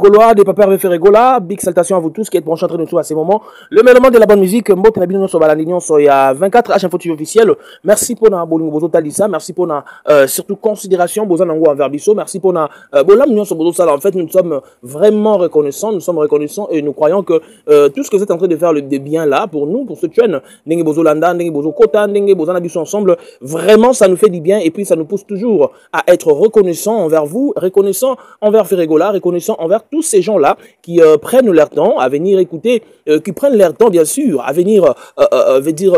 Gaulois, des papas avec Ferregola, big salutation à vous tous qui êtes branchés entre nous à ces moments. Le mélomane de la bonne musique, Mbot Nabino sur Balandignon, il y a 24 H Info officiel. Merci pour na bolingo bozo talisa, merci pour na surtout considération bozo nango envers biso, merci pour na bolam nyon sur bozo sala. En fait, nous sommes vraiment reconnaissants, et nous croyons que tout ce que vous êtes en train de faire de bien là pour nous, pour ce chaîne, Ndenge bozo landa, Ndenge bozo kota, Ndenge bozo nabiso ensemble, vraiment ça nous fait du bien et puis ça nous pousse toujours à être reconnaissants envers vous, reconnaissants envers Ferregola, reconnaissants envers tous ces gens-là qui prennent leur temps à venir écouter, qui prennent leur temps, bien sûr, à venir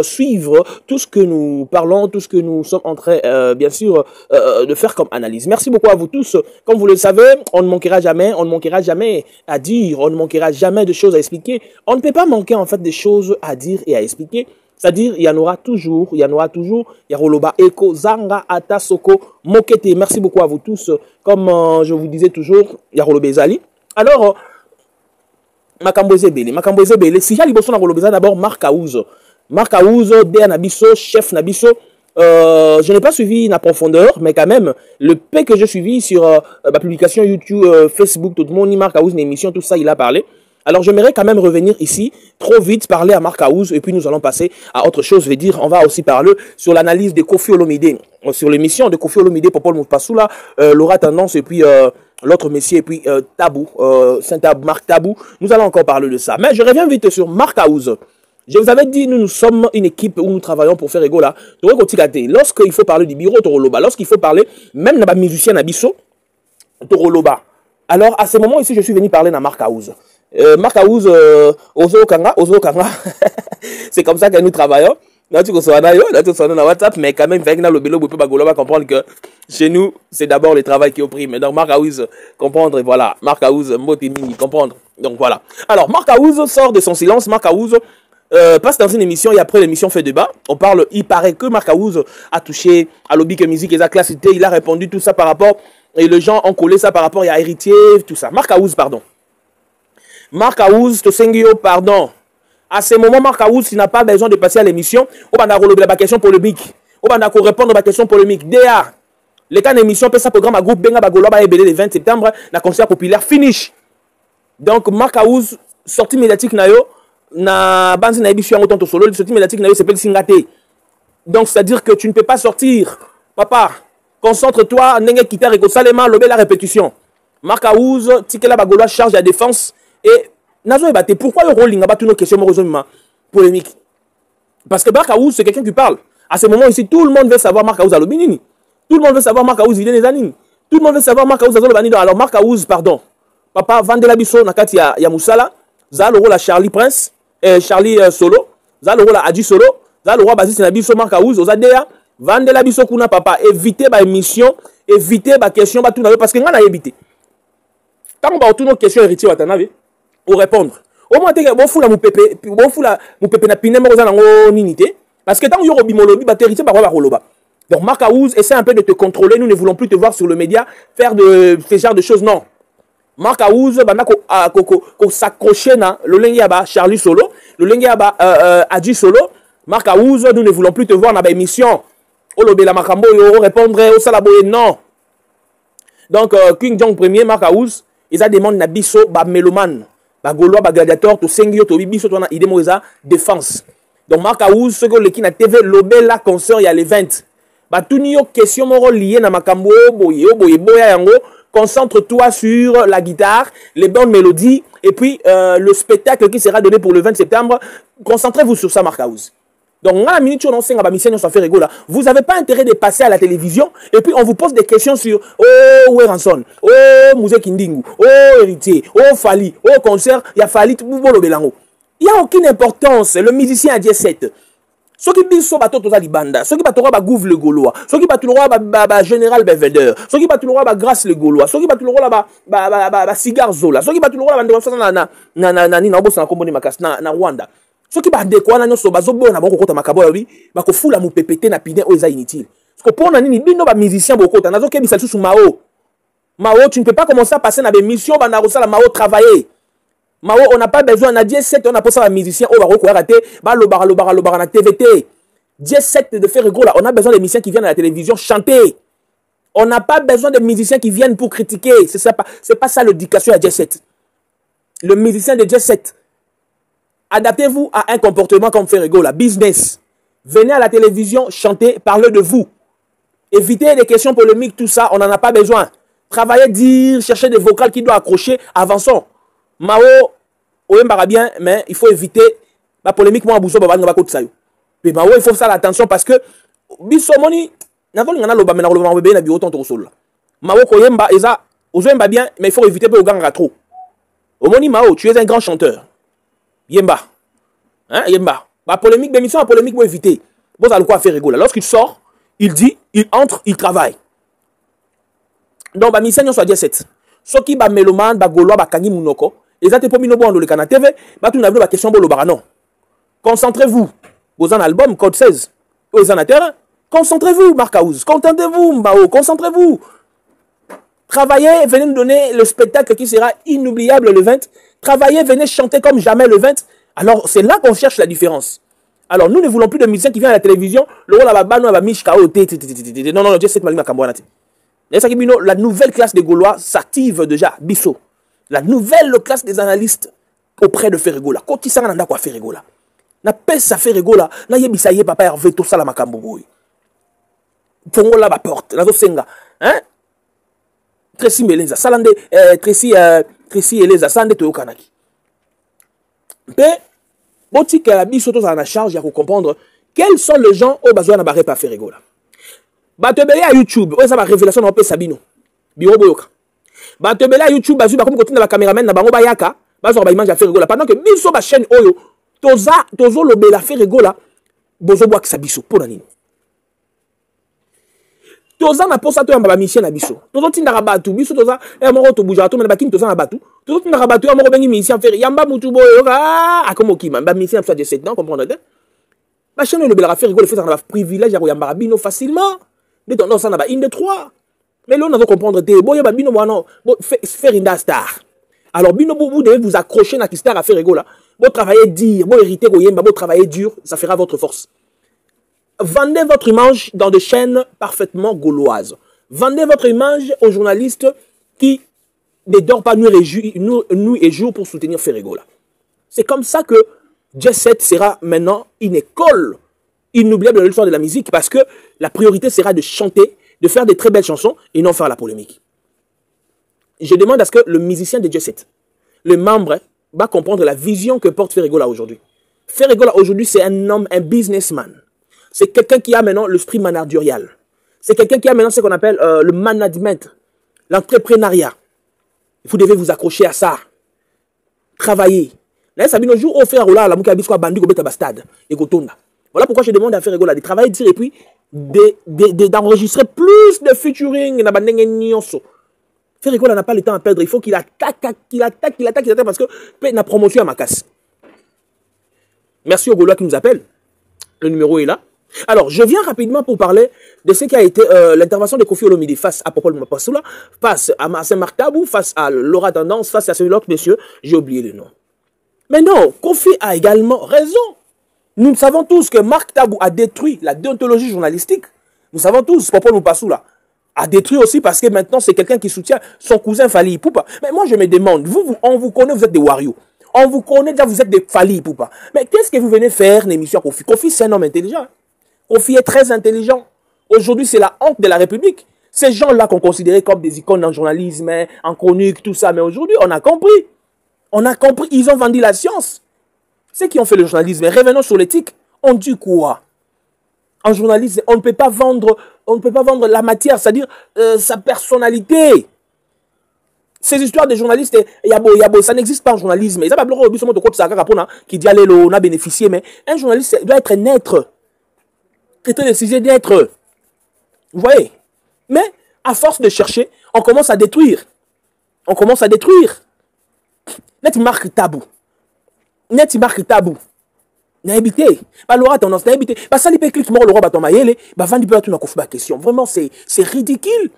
suivre tout ce que nous parlons, tout ce que nous sommes en train, bien sûr, de faire comme analyse. Merci beaucoup à vous tous. Comme vous le savez, on ne manquera jamais à dire, on ne manquera jamais de choses à expliquer. On ne peut pas manquer, en fait, des choses à dire et à expliquer. C'est-à-dire, il y en aura toujours, Yaroloba, Eko, Zanga, Ata, Soko, Mokete. Merci beaucoup à vous tous. Comme je vous disais toujours, Yaroloba Zali. Alors, Makamboze Bele. Si j'ai l'impression de d'abord Marc Aouz, Dea Nabiso, chef Nabiso. Je n'ai pas suivi en profondeur, mais quand même, le peu que j'ai suivi sur ma publication YouTube, Facebook, tout le monde, Marc Aouz, une émission, tout ça, il a parlé. Alors, j'aimerais quand même revenir ici, trop vite, parler à Marc Aouz, et puis nous allons passer à autre chose. Je vais dire, on va aussi parler sur l'analyse de Kofi Olomide, sur l'émission de Kofi Olomide, Popol Moupassoula, Laura Tendance, et puis l'autre monsieur, et puis Tabou, Marc Tabou. Nous allons encore parler de ça. Mais je reviens vite sur Marc Aouz. Je vous avais dit, nous sommes une équipe où nous travaillons pour faire Ferregola. Lorsqu'il faut parler du bureau Toroloba, lorsqu'il faut parler même de la musicien Nabiso, Toroloba. Alors, à ce moment ici, je suis venu parler à Marc Aouz. Marc Aouz, Ozo Kanga, c'est comme ça que nous travaillons. Là, tu connais na WhatsApp, mais quand même, il va comprendre que chez nous, c'est d'abord le travail qui est au prime. Donc, Marc Aouz, comprendre, et voilà. Marc Aouz, Motini, comprendre. Donc, voilà. Alors, Marc Aouz sort de son silence. Marc Aouz passe dans une émission et après l'émission fait débat. On parle, il paraît que Marc Aouz a touché à l'Obi que musique et sa classité. Il a répondu tout ça par rapport, et les gens ont collé ça par rapport à Héritier, tout ça. Marc Aouz, pardon. Marc Aouz, Tosengio, pardon. À ce moment, Marc Aouz, il n'a pas besoin de passer à l'émission. On va relever la question polémique. On va répondre à la question polémique. DA, les cas d'émission, ça programme à groupe Benga Bagolo, le 20 septembre, la concert populaire finish. Donc, Marc Aouz, sortie médiatique, na banzi na émission en autant solo, sortie médiatique, c'est pas Singate. Donc, c'est-à-dire que tu ne peux pas sortir. Papa, concentre-toi, n'engue quitter et salema, lobé la répétition. Marc Aouz, Tikela Bagolo charge la défense. Et Nazo Ebate, pourquoi le rolling a battu nos questions polémiques? Parce que Marc Aouz, c'est quelqu'un qui parle. À ce moment ici, tout le monde veut savoir Marc Aouz à l'Obinini. Tout le monde veut savoir Marc Aouz, il est des animes. Tout le monde veut savoir Marc Aouz à l'Obinini. Alors Marc Aouz, pardon. Papa, Vandela Bisso, Nakati ya Moussala. Za le rôle à Charlie Prince, Charlie Solo. Za le rôle à Adi Solo. Za le rôle à Basis Nabiso, Marc Aouz, Ozadea. Vandela Bisso, Kuna papa. Évitez ma émission, évitez ma question, parce que n'a évité. Tant qu'on va nos questions héritiers, Watanabe. Pour répondre. Au moins, bon fou la moupepe na pinema aux anango ninité. Parce que tant que yorobi molobi, bah t'héritier, bah roloba. Donc, Marc Aouz, essaie un peu de te contrôler. Nous ne voulons plus te voir sur le média faire de ce genre de choses. Non. Marc Aouz, bah, ko s'accrocher na, le lengiaba Charlie Solo, le lengiaba Adi Solo. Marc Aouz, nous ne voulons plus te voir dans l'émission. Olobe la makambo, yo répondre au salaboye, non. Donc, King Jong Premier, Marc Aouz, ils a demandé na biso, bah, mélomane. Ba Gaulois, ba gladiateur, to sengio, to bibiso, to na idée moïsa, défense. Donc, Marc Aouz, ce que le qui na TV, lobé la concert, il y a les 20. Ba tout n'y a question moro lié na makambo, boye, yango. Concentre-toi sur la guitare, les bonnes mélodies, et puis le spectacle qui sera donné pour le 20 septembre. Concentrez-vous sur ça, Marc Aouz. Donc, vous n'avez pas intérêt de passer à la télévision et puis on vous pose des questions sur oh, Weranson, oh, Mouzé Kindingu, oh, Héritier, oh, Fali, oh, concert, il y a Fali, il n'y a aucune importance. Le musicien a 17. Ceux qui disent que bateau toza libanda, ceux qui battent le Gouv le Gaulois, ceux qui battent le général Belvedere, ceux qui battent le Grâce le Gaulois, ceux qui battent le Cigare Zola, ceux qui battent le na Rwanda. Ce qui va découvrir nous sommes bazo na boko kota makabo yabi ba ko fula mu pepete na pide o eza inutile. Parce que pour nani bino ba musicien boko ta nazo ke bisalu sous Mao. Mao, tu ne peux pas commencer à passer dans des missions ba na rosala Mao travailler. Mao, on n'a pas besoin na 17 on a pas ça un musicien o ba ko rater ba lo bara na TVT. 17 de faire gros là, on a besoin des musiciens qui viennent à la télévision chanter. On n'a pas besoin de musiciens qui viennent pour critiquer, c'est pas ça l'éducation à 17. le musicien de Jet Set. Adaptez-vous à un comportement comme Ferrego, la business. Venez à la télévision, chantez, parlez de vous. Évitez les questions polémiques, tout ça, on n'en a pas besoin. Travaillez, dire, cherchez des vocales qui doivent accrocher, avançons. Mao, oyembara bien, mais il faut éviter la polémique. Moi, Abousso, mais Mao, il faut faire attention parce que Bissomoni, n'avons pas le bamena, le bébé, n'a pas autant de sol. Mao, koyemba, eza, oyemba bien, mais il faut éviter de ganga trop. Omoni Mao, tu es un grand chanteur. Yemba. Hein, Yemba. La polémique, l'émission, la polémique, faut éviter. Bon, ça a quoi faire rigoler. Lorsqu'il sort, il dit, il entre, il travaille. Donc, bah, mission, on soit 17. Ce qui ba mélomane, ba gaulois, ba kangi mounoko, et ça, t'es pas mis no bon dans le canal TV, bah, tout n'a pas question, bon, le baranon. Concentrez-vous. Vous en album, code 16. Vous en terrain. Concentrez-vous, Marcaouz. Contentez-vous, Mbao. Concentrez-vous. Travaillez, venez nous donner le spectacle qui sera inoubliable le 20. Travaillez, venez chanter comme jamais le 20. Alors, c'est là qu'on cherche la différence. Alors, nous ne voulons plus de musiciens qui viennent à la télévision. Le rôle à Bano, à Mishka, non, non, J7 Malima Kamboanati. La nouvelle classe des Gaulois s'active déjà, Bisso. La nouvelle classe des analystes auprès de Ferregola. Quand ils savent quoi Ferregola. Na pèse à Ferregola. Na yebisaye papa Hervé tout ça la Makamboboy. Fongo la porte. Na senga. Hein? Tracy Meleza. Salande, Tracy Eleza. Salande Toyo Kanaki. Mais, si que la Bisso tous en a charge, il faut comprendre quels sont les gens au besoin de barrer par Ferregola. Batebele à YouTube, ça va révélation dans le Sabino. Biro Boyoka. Batebele à YouTube, comme continue la caméraman, na bango bayaka, bazo ba image à Ferregola. Pendant que Bisso ba chaîne Oyo, tozo lobe la Ferregola, bozo boak sabiso, pour nani. Toza na posa to yamba mission na biso. Tozo tinda rabatu, biso toza, moro to buja to, mais bakin toza na batu. Tozo tinda rabatu, moro bengi mission faire, yamba mutu boyoka, comme qui, ba mission ça de 7 ans, comprendre. Ba chaîne lobe la Ferregola fait un privilège à yamba rabino facilement. De ton nom, ça n'a pas une de trois. Mais là, on a comprendre que boya bino boano faire une star. Alors bino vous devez vous accrocher à qui star à faire rigola. Vous travaillez dire, vous hériter goyemba, vous travaillez dur, ça fera votre force. Vendez votre image dans des chaînes parfaitement gauloises. Vendez votre image aux journalistes qui ne dorment pas nuit et jour pour soutenir Ferregola. C'est comme ça que Jet7 sera maintenant une école inoubliable dans l'histoire de la musique parce que la priorité sera de chanter, de faire des très belles chansons et non faire la polémique. Je demande à ce que le musicien de Jet7, le membre, va comprendre la vision que porte Ferregola aujourd'hui. Ferregola aujourd'hui, c'est un homme, un businessman. C'est quelqu'un qui a maintenant l'esprit managérial. C'est quelqu'un qui a maintenant ce qu'on appelle le management, l'entrepreneuriat. Vous devez vous accrocher à ça. Travailler. Là, ça vient un jour, offrir à la mouka bisco bandi go beta bastade et go tonda. Voilà pourquoi je demande à Ferregola de travailler dire et puis d'enregistrer plus de featuring. Ferregola n'a pas le temps à perdre. Il faut qu'il attaque parce que la promotion à ma casse. Merci au Gaulois qui nous appelle. Le numéro est là. Alors, je viens rapidement pour parler de ce qui a été l'intervention de Kofi Olomide face à Popol Mapassoula, face à Saint-Marc Tabou, face à Laura Tendance, face à celui-là, monsieur, j'ai oublié le nom. Mais non, Kofi a également raison. Nous savons tous que Marc Tabou a détruit la déontologie journalistique. Nous savons tous, Popol Mapassoula a détruit aussi parce que maintenant c'est quelqu'un qui soutient son cousin Fali Poupa. Mais moi je me demande, on vous connaît, vous êtes des warriors. On vous connaît déjà, vous êtes des Fali Poupa. Mais qu'est-ce que vous venez faire une émission à Kofi? Kofi c'est un homme intelligent. Kofi est très intelligent. Aujourd'hui c'est la honte de la République. Ces gens-là qu'on considérait comme des icônes en journalisme, en chronique, tout ça. Mais aujourd'hui on a compris. On a compris, ils ont vendu la science. Ceux qui ont fait le journalisme, revenons sur l'éthique, on dit quoi? En journalisme, on ne peut pas vendre la matière, c'est-à-dire sa personnalité. Ces histoires de journalistes, yabo, ça n'existe pas en journalisme. Ils ont qui dit allez, on a bénéficié, mais un journaliste doit être neutre. Traiter des sujets d'être. Vous voyez? Mais à force de chercher, on commence à détruire. On commence à détruire. Net marque tabou. Net marque tabou. N'a habité. Bah, Laura tendance, n'a habité. Bah, ça, les clics mort, le roi bâton maïele. Bah, vendu peu à tout, n'a pas question. Vraiment, c'est ridicule.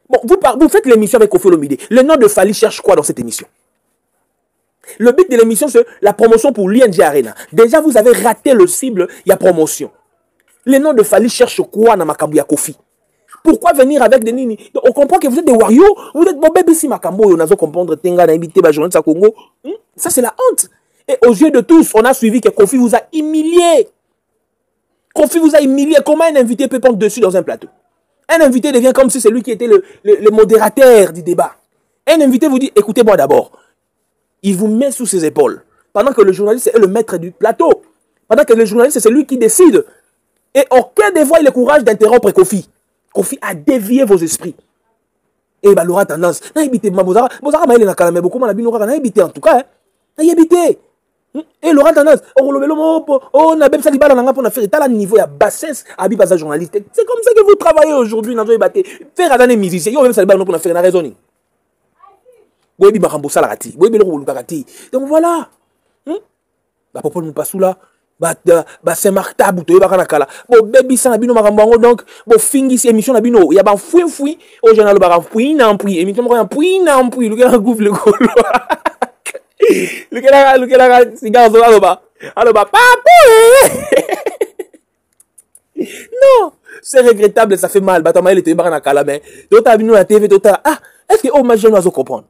Bon, vous faites l'émission avec Kofi Olomide. Le nom de Fali cherche quoi dans cette émission? Le but de l'émission, c'est la promotion pour l'ING Arena. Déjà, vous avez raté le cible, il y a promotion. Le nom de Fali cherche quoi dans Makambu ya Kofi? Pourquoi venir avec des nini? On comprend que vous êtes des warriors. Vous êtes bon bébé si Makambo, on a comprendre Tenga n'a habité, bah, journaliste à Congo. Ça, c'est la honte. Et aux yeux de tous, on a suivi que Kofi vous a humilié. Kofi vous a humilié. Comment un invité peut prendre dessus dans un plateau? Un invité devient comme si c'est lui qui était le modérateur du débat. Un invité vous dit, écoutez-moi d'abord. Il vous met sous ses épaules. Pendant que le journaliste est le maître du plateau. Pendant que le journaliste, c'est lui qui décide. Et aucun des fois, il a le courage d'interrompre Kofi. Kofi a dévié vos esprits. Et bah, l'aura tendance. N'a habité, Bozara, il a calmé beaucoup, n'a habité en tout cas. N'a habité. Et Laurent Tendance, on a même ça, on a fait un niveau de bassesse à Bibaza journaliste. C'est comme ça que vous travaillez aujourd'hui dans le débat. Faire à des musiciens, il y a même ça, on a fait une raison. Donc voilà. Bah, papa, nous pas sous là. Bah, Saint-Marc Tabou, tu es baranakala. Bon, baby, ça n'a pas de donc, bon, fingi, c'est émission n'a pas de. Il y a un fouin, au général, le fouin, n'a pas émission, n'a pas le gars, gouvre le golo. Le gars, cigare, alors, non, c'est regrettable, ça fait mal. Batama, il était baranakala, mais, d'autres nous la TV, d'autres, ah, est-ce que, oh, ma jeune oiseau comprendre?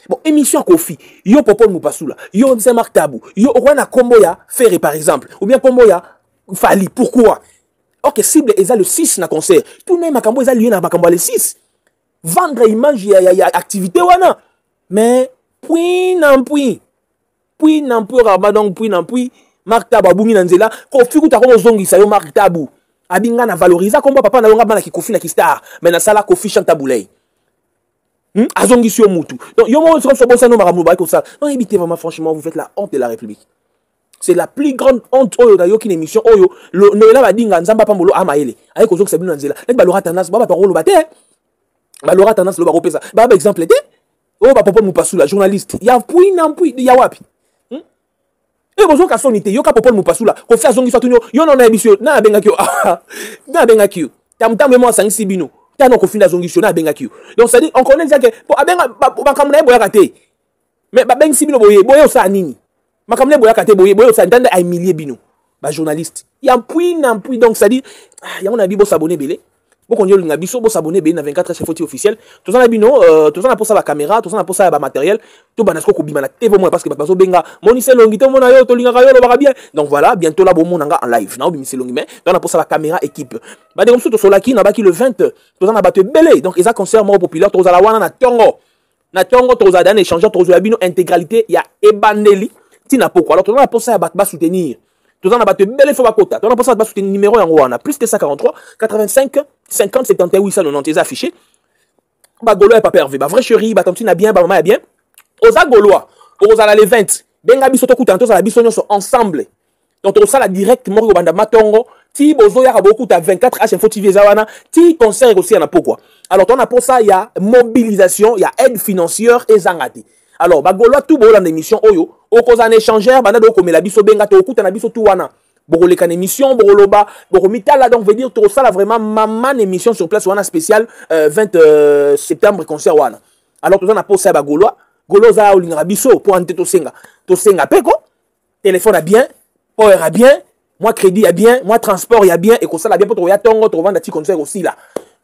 Bon, émission Kofi, yo Popol Moupassoula, yo Saint-Marc Tabou, yo Rwanda Komboya Ferré par exemple, ou bien Komboya Fali, pourquoi? Ok, cible est le 6 na concert, tout le monde est lié na Makambo le 6. Vendre image, il y a activité wana. Mais, puis Ramadan, Marc Tabou, Aboumi Nanzela, Kofi Koutaro Zongi, ça yo Marc Tabou, Abinga na valoriser, comme papa na longa bana ki Kofi na ki star, mais na sala Kofi Chantaboulay. Azongi sur Moutou. Donc, yo mo sur bossa no maramou ba comme ça. Non, évitez vraiment franchement, vous faites la honte de la République. C'est la plus grande honte oyo da yo ki émission oyo no la ba dinga nzamba pambolo amaele. Avec ozok sabino nzela. Nek ba lora tendance ba parole ba te. Ba lora tendance lo ba repesa. Ba exemple te. Oh ba papa Moupasou la journaliste. Ya ya wapi. Et bozo ka sonité yo ka papa Moupasou la. Ko fi azongi so tunyo yo non na émission na benga kyo. Na benga kyo. Tam mo sangi bino. Tano ko finda zongi na benga kyo. Donc ça dit on connaît déjà que pour abenga makamna boya kate. Mais ba bengi bino boye sa nini. Makamna boya kate boye sa ntanda ay milliers bino. Ba journaliste. Ya mpui donc ça dit ya on a dit bo s'abonner belé. Bo konyo linga biso bo s'abonner belé na 24 chef officiel. To za na bino to za na pour ça ba caméra, to za na pour ça ba matériel. To banasko ko bima na TV moi parce que bazo benga monise longi to mona yo to linga yo lo ba bien. Donc voilà, bientôt là bo monanga en live. Na obimi longi mais to na pour ça ba caméra équipe. Ba de comme to solaki na ba ki le 20 to za na ba te belé. Donc ils a concert mo populaire to za la wana na tongo. Na tongo to za dan échanger to za bino intégralité ya ebandeli. Tina pourquoi alors to na pour ça ba soutenir. Tout ça, on a battu belle fois à côté. On a pensé à soutenir numéro en Rwanda. Plus que 143, 85, 50, 71, 890 affichés. Bah, Gaulois est pas perdu. Bah, vrai chéri, bah, tant n'a bien, bah, maman est bien. Oza Gaulois, Oza les 20. Benga biso to kutanto za la biso nyonso ensemble. Donc, on la direct, moro banda matongo. Ti bozo ya beaucoup à 24 H info TV zawana. Ti concert aussi, on a pourquoi. Alors, on a pour ça, il y a mobilisation, il y a aide financière et zangati. Alors, bah, Gaulois, tout bon dans l'émission, oyo. Au cause d'un échangeur, banda do comme la biso benga to kuta na biso tout wana. Boro le kan émission, boro loba, boro mitala donc veut dire to ça là vraiment maman émission sur place wana spécial 20 septembre concert wana. Alors tout ça na posa ba Gaulois, Gaulois olinga biso pour ante to senga peko. Téléphone a bien, power a bien, moi crédit a bien, moi transport a bien et ko ça la bien pour to ya tongo to vendre ti concert aussi là.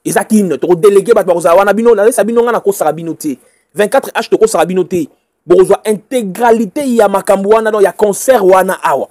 Ezakine to délégué ba za wana bino na sabino nga na ko sarabinoté. 24 H to ko sarabinoté. Borozwa intégralité ya makambo wana donc ya concert wana awa.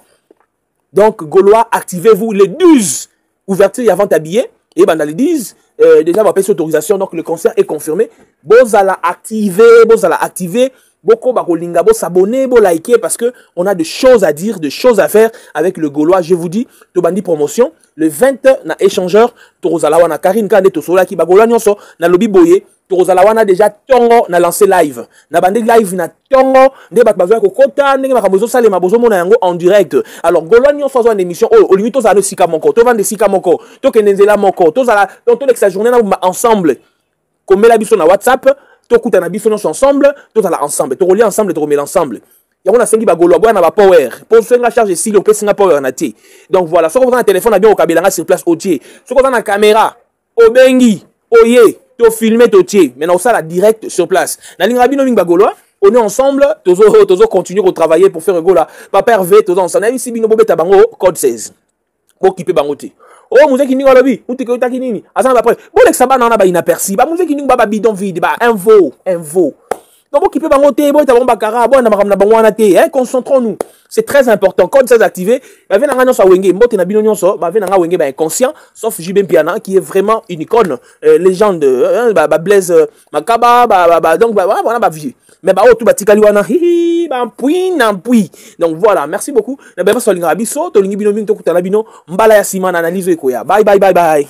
Donc Gaulois, activez-vous les 12 ouverture et vente à billets et ben dans les 10 déjà on va payer cette autorisation donc le concert est confirmé. Bozala activer Boko bakolinga bo s'abonner, bo liker parce que on a des choses à dire, des choses à faire avec le Gaulois. Je vous dis, to bandi promotion le 20 na échangeur to rozala wana Karine Kande to sola ki Gaulois nyonso na lobby boye to rozala wana déjà tongo na lancé live. Na bandi live na tongo nde bat bazo ko kota ndenge makambozo salema bozo mona yango en direct. Alors Gaulois nyonso zo en émission au limite to za no sika moko, to vendre sika moko, to kenenzela moko, to za donc to sa journée na ensemble. Comme la biso na WhatsApp to kuta na biso nyonso ensemble, to za la ensemble, to relier ensemble, to remettre ensemble. Ya on a sengi ba Gaulois boya na ba power. Pour senga charge si on peut senga power na ti. Donc voilà, ce qu'on a un téléphone a bien au kabelanga sur place au tier. Ce qu'on a na caméra, au bengi, oye, to filmer to tier. Maintenant ça la direct sur place. Na linga bino linga Gaulois, on est ensemble, tozo continuer à travailler pour faire un gola. Papa Hervé, tozo ensemble. Na ici bino bobeta bango code 16. Pour équiper bango ti. Oh, musique qui n'y a pas de ou t'es que t'as qui n'y a pas bon, l'examen n'a pas inaperçu. Bah, musique qui n'y a pas bidon vide, bah, un veau. Donc, qui peut bangoter, bon, t'as bakara, bon, na bangwana te, hein, concentrons-nous. C'est très important. Quand ça activé, bah, vient nga nyonso wenge, mbote na bino nyonso, bah, vient nga wenge, bah, inconscient, sauf Jubin Piana, qui est vraiment une icône, légende, bah, Blaise, Makaba, donc, voilà, bah, vieux. Mais, bah, oh, tout, bah, tikali wana, hihi, bah, mpui. Donc, voilà, merci beaucoup. Na, bah, so, linga biso, to lingi bino, to kutana bino, mbala ya sima, na analyse, ekoya. Bye, bye, bye, bye.